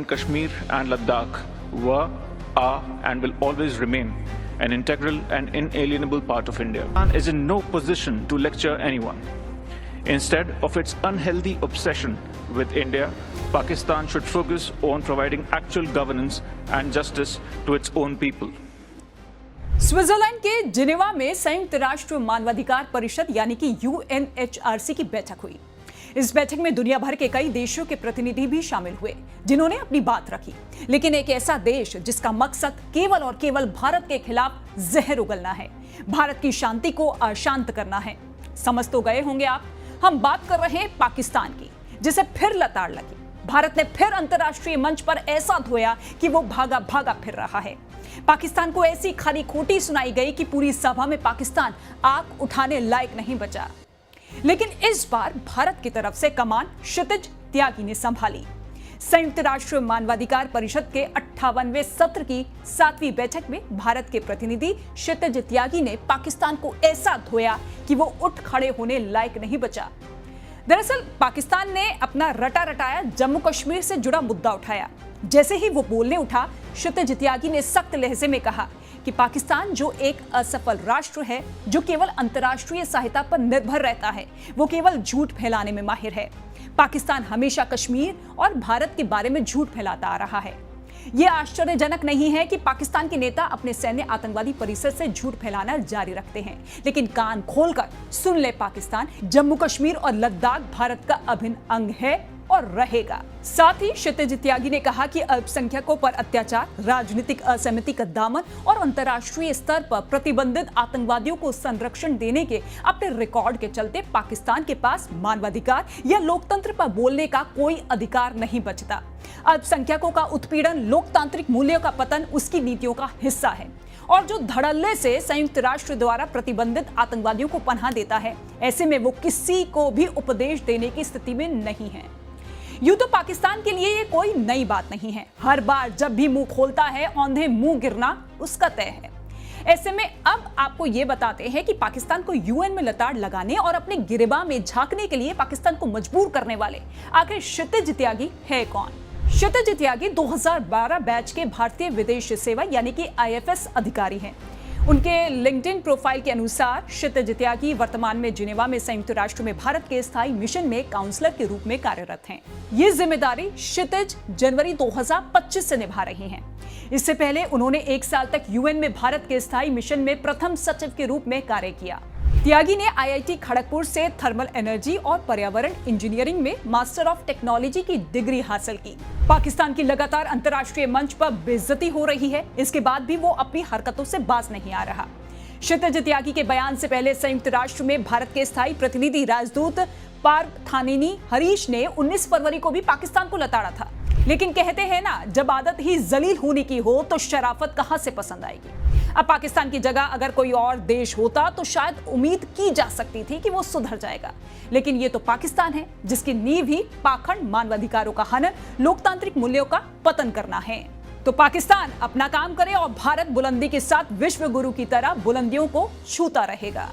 and Kashmir and Ladakh were, are, and will always remain an integral and inalienable part of India. Pakistan is in no position to lecture anyone. Instead of its unhealthy obsession with India, Pakistan should focus on providing actual governance and justice to its own people. Switzerland के Geneva में संयुक्त राष्ट्र मानवाधिकार परिषद यानी कि UNHRC की बैठक हुई। इस बैठक में दुनिया भर के कई देशों के प्रतिनिधि भी शामिल हुए, जिन्होंने अपनी बात रखी। लेकिन एक ऐसा देश जिसका मकसद केवल और केवल भारत के खिलाफ जहर उगलना है, भारत की शांति को अशांत करना है। समझ तो गए होंगे आप, हम बात कर रहे हैं पाकिस्तान की, जिसे फिर लताड़ लगी। भारत ने फिर अंतर्राष्ट्रीय मंच पर ऐसा धोया कि वो भागा भागा फिर रहा है। पाकिस्तान को ऐसी खरी खोटी सुनाई गई कि पूरी सभा में पाकिस्तान आंख उठाने लायक नहीं बचा। लेकिन इस बार भारत की तरफ से कमान क्षितिज त्यागी ने संभाली। संयुक्त राष्ट्र मानवाधिकार परिषद के 58वें सत्र की 7वीं बैठक में भारत के प्रतिनिधि क्षितिज त्यागी ने पाकिस्तान को ऐसा धोया कि वो उठ खड़े होने लायक नहीं बचा। दरअसल पाकिस्तान ने अपना रटा रटाया जम्मू कश्मीर से जुड़ा मुद्दा उठाया। जैसे ही वो बोलने उठा, क्षितिज त्यागी ने सख्त लहजे में कहा कि पाकिस्तान जो एक असफल राष्ट्र है, जो केवल अंतर्राष्ट्रीय सहायता पर निर्भर रहता है, वो केवल झूठ फैलाने में माहिर है। पाकिस्तान हमेशा कश्मीर और भारत के बारे में झूठ फैलाता आ रहा है। यह आश्चर्यजनक नहीं है कि पाकिस्तान के नेता अपने सैन्य आतंकवादी परिसर से झूठ फैलाना जारी रखते हैं, लेकिन कान खोलकर सुन ले पाकिस्तान, जम्मू कश्मीर और लद्दाख भारत का अभिन्न अंग है और रहेगा। साथ ही क्षितिज त्यागी ने कहा कि अल्पसंख्यकों पर अत्याचार, राजनीतिक असहमति का दामन और अंतर्राष्ट्रीय स्तर पर प्रतिबंधित आतंकवादियों को संरक्षण देने के अपने रिकॉर्ड के चलते पाकिस्तान के पास मानवाधिकार या लोकतंत्र पर बोलने का कोई अधिकार नहीं बचता। अल्पसंख्यकों का उत्पीड़न, लोकतांत्रिक मूल्यों का पतन उसकी नीतियों का हिस्सा है। और जो धड़ल्ले से संयुक्त राष्ट्र द्वारा प्रतिबंधित आतंकवादियों को पनाह देता है, ऐसे में वो किसी को भी उपदेश देने की स्थिति में नहीं है। यूं तो पाकिस्तान के लिए ये कोई नई बात नहीं है। हर बार जब भी मुंह खोलता है, औंधे मुंह गिरना उसका तय है। ऐसे में अब आपको ये बताते हैं कि पाकिस्तान को यूएन में लताड़ लगाने और अपने गिरेबान में झांकने के लिए पाकिस्तान को मजबूर करने वाले आखिर क्षितिज त्यागी है कौन। क्षितिज त्यागी 2012 बैच के भारतीय विदेश सेवा यानी कि आईएफएस अधिकारी हैं। उनके लिंक्डइन प्रोफाइल के अनुसार क्षितिज त्यागी वर्तमान में जिनेवा में संयुक्त राष्ट्र में भारत के स्थायी मिशन में काउंसलर के रूप में कार्यरत हैं। ये जिम्मेदारी क्षितिज जनवरी 2025 से निभा रही हैं। इससे पहले उन्होंने 1 साल तक यूएन में भारत के स्थायी मिशन में प्रथम सचिव के रूप में कार्य किया। त्यागी ने आईआईटी खड़गपुर से थर्मल एनर्जी और पर्यावरण इंजीनियरिंग में मास्टर ऑफ टेक्नोलॉजी की डिग्री हासिल की। पाकिस्तान की लगातार अंतर्राष्ट्रीय मंच पर बेइज्जती हो रही है, इसके बाद भी वो अपनी हरकतों से बाज नहीं आ रहा। क्षितिज त्यागी के बयान से पहले संयुक्त राष्ट्र में भारत के स्थायी प्रतिनिधि राजदूत पार्थानेनी हरीश ने 19 फरवरी को भी पाकिस्तान को लताड़ा था। लेकिन कहते हैं ना, जब आदत ही जलील होने की हो तो शराफत कहां से पसंद आएगी। अब पाकिस्तान की जगह अगर कोई और देश होता तो शायद उम्मीद की जा सकती थी कि वो सुधर जाएगा, लेकिन ये तो पाकिस्तान है जिसकी नींव ही पाखंड, मानवाधिकारों का हनन, लोकतांत्रिक मूल्यों का पतन करना है। तो पाकिस्तान अपना काम करे और भारत बुलंदी के साथ विश्व गुरु की तरह बुलंदियों को छूता रहेगा।